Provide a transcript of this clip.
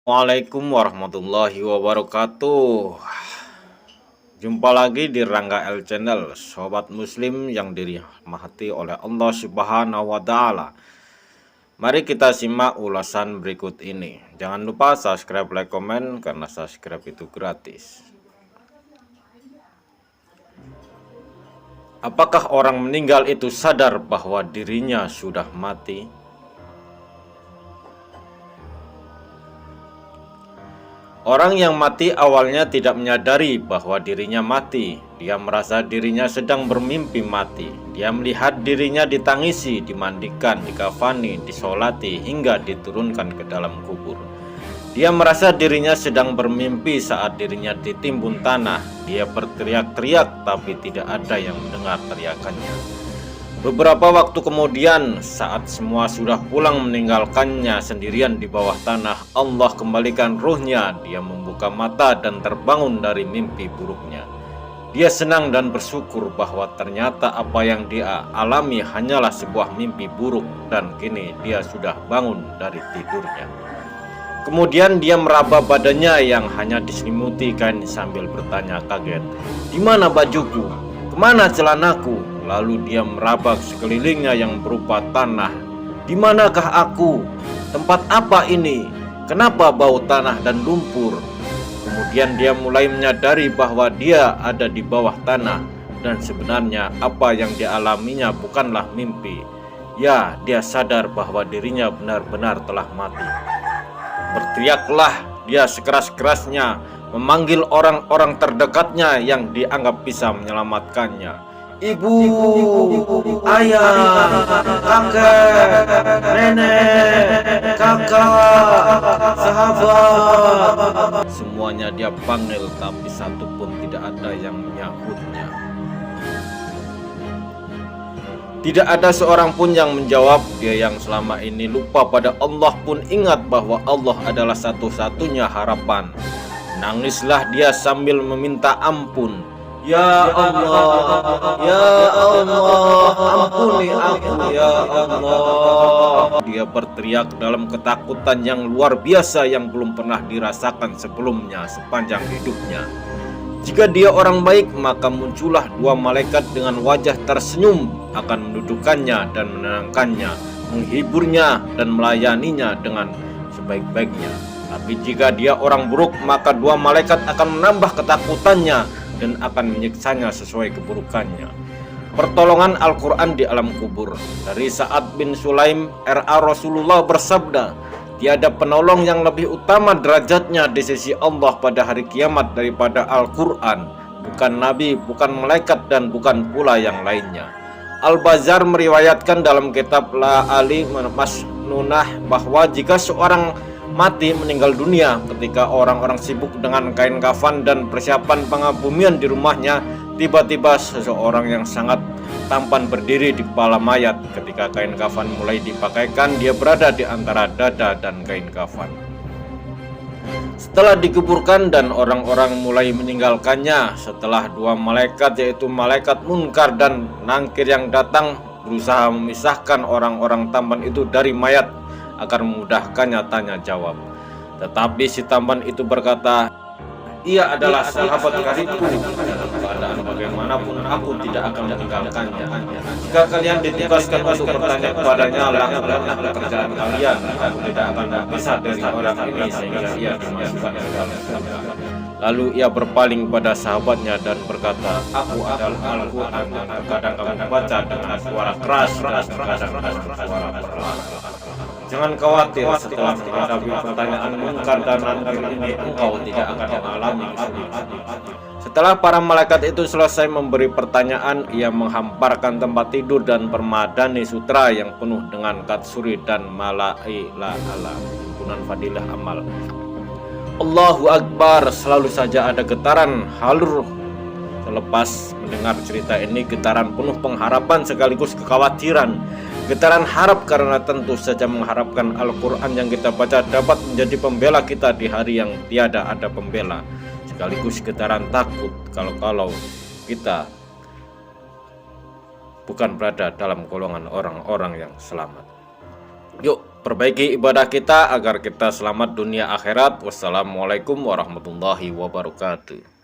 Assalamualaikum warahmatullahi wabarakatuh. Jumpa lagi di Rangga L Channel, sobat muslim yang dirahmati oleh Allah Subhanahu wa taala. Mari kita simak ulasan berikut ini. Jangan lupa subscribe, like, komen karena subscribe itu gratis. Apakah orang meninggal itu sadar bahwa dirinya sudah mati? Orang yang mati awalnya tidak menyadari bahwa dirinya mati. Dia merasa dirinya sedang bermimpi mati. Dia melihat dirinya ditangisi, dimandikan, dikafani, disolati, hingga diturunkan ke dalam kubur. Dia merasa dirinya sedang bermimpi saat dirinya ditimbun tanah. Dia berteriak-teriak tapi tidak ada yang mendengar teriakannya. Beberapa waktu kemudian, saat semua sudah pulang meninggalkannya sendirian di bawah tanah, Allah kembalikan ruhnya. Dia membuka mata dan terbangun dari mimpi buruknya. Dia senang dan bersyukur bahwa ternyata apa yang dia alami hanyalah sebuah mimpi buruk, dan kini dia sudah bangun dari tidurnya. Kemudian dia meraba badannya yang hanya diselimuti kain sambil bertanya kaget, "Di mana bajuku? Kemana celanaku?" Lalu dia meraba sekelilingnya yang berupa tanah. "Di manakah aku? Tempat apa ini? Kenapa bau tanah dan lumpur?" Kemudian dia mulai menyadari bahwa dia ada di bawah tanah, dan sebenarnya apa yang dialaminya bukanlah mimpi. Ya, dia sadar bahwa dirinya benar-benar telah mati. Berteriaklah dia sekeras-kerasnya, memanggil orang-orang terdekatnya yang dianggap bisa menyelamatkannya. "Ibu, ayah, kakek, nenek, kakak, sahabat." Semuanya dia panggil, tapi satu pun tidak ada yang menyahutnya. Tidak ada seorang pun yang menjawab. Dia yang selama ini lupa pada Allah pun ingat bahwa Allah adalah satu-satunya harapan. Nangislah dia sambil meminta ampun. "Ya Allah, ya Allah, ampuni aku ya Allah." Dia berteriak dalam ketakutan yang luar biasa yang belum pernah dirasakan sebelumnya sepanjang hidupnya. Jika dia orang baik, maka muncullah dua malaikat dengan wajah tersenyum akan mendudukannya dan menenangkannya, menghiburnya dan melayaninya dengan sebaik-baiknya. Tapi jika dia orang buruk, maka dua malaikat akan menambah ketakutannya dan akan menyiksanya sesuai keburukannya. Pertolongan Al-Quran di alam kubur. Dari Sa'ad bin Sulaim R.A. Rasulullah bersabda, "Tiada penolong yang lebih utama derajatnya di sisi Allah pada hari kiamat daripada Al-Quran. Bukan nabi, bukan malaikat, dan bukan pula yang lainnya." Al-Bazar meriwayatkan dalam kitab La Ali Masnunah bahwa jika seorang mati meninggal dunia ketika orang-orang sibuk dengan kain kafan dan persiapan pengabumian di rumahnya, tiba-tiba seseorang yang sangat tampan berdiri di kepala mayat. Ketika kain kafan mulai dipakaikan, dia berada di antara dada dan kain kafan. Setelah dikuburkan dan orang-orang mulai meninggalkannya, setelah dua malaikat yaitu malaikat Munkar dan Nangkir yang datang berusaha memisahkan orang-orang tampan itu dari mayat agar memudahkannya tanya jawab. Tetapi si tampan itu berkata, "Ia adalah sahabat karibku. Dalam keadaan bagaimanapun aku tidak akan meninggalkannya. Jika kalian ditugaskan untuk bertanya kepadanya, lakukanlah pekerjaan kalian. Aku tidak akan berpisah dari orang ini sehingga ia dimasukkan ke dalam surga." Lalu ia berpaling pada sahabatnya dan berkata, "Aku adalah Al-Quran yang terkadang kamu baca dengan suara keras dan terkadang dengan suara perlahan. Jangan khawatir, setelah menghadapi pertanyaan Munkar dan Nakir ini, engkau tidak akan mengalami kesulitan." Setelah para malaikat itu selesai memberi pertanyaan, ia menghamparkan tempat tidur dan permadani sutra yang penuh dengan katsuri dan malailah ala himpunan fadilah amal. Allahu Akbar. Selalu saja ada getaran halur. Selepas mendengar cerita ini, getaran penuh pengharapan sekaligus kekhawatiran. Getaran harap karena tentu saja mengharapkan Al-Quran yang kita baca dapat menjadi pembela kita di hari yang tiada ada pembela. Sekaligus getaran takut kalau kita bukan berada dalam golongan orang-orang yang selamat. Yuk Perbaiki ibadah kita agar kita selamat dunia akhirat. Wassalamualaikum warahmatullahi wabarakatuh.